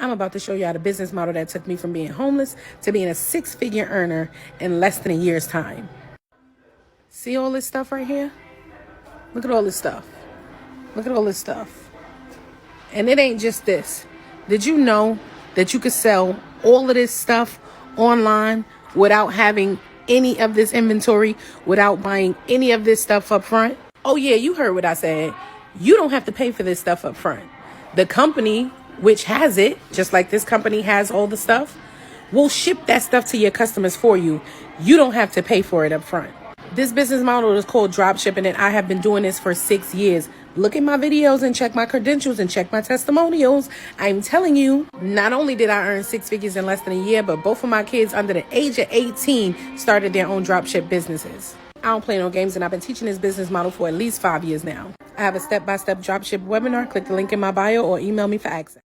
I'm about to show y'all the business model that took me from being homeless to being a six-figure earner in less than a year's time. See all this stuff right here? Look at all this stuff. Look at all this stuff. And it ain't just this. Did you know that you could sell all of this stuff online without having any of this inventory, without buying any of this stuff up front? Oh yeah, you heard what I said. You don't have to pay for this stuff up front. The company, which has it, just like this company has all the stuff, will ship that stuff to your customers for you. You don't have to pay for it up front. This business model is called drop shipping, and I have been doing this for 6 years. Look at my videos and check my credentials and check my testimonials. I'm telling you, not only did I earn 6 figures in less than a year, but both of my kids under the age of 18 started their own drop ship businesses. I don't play no games, and I've been teaching this business model for at least 5 years now. I have a step-by-step drop ship webinar. Click the link in my bio or email me for access.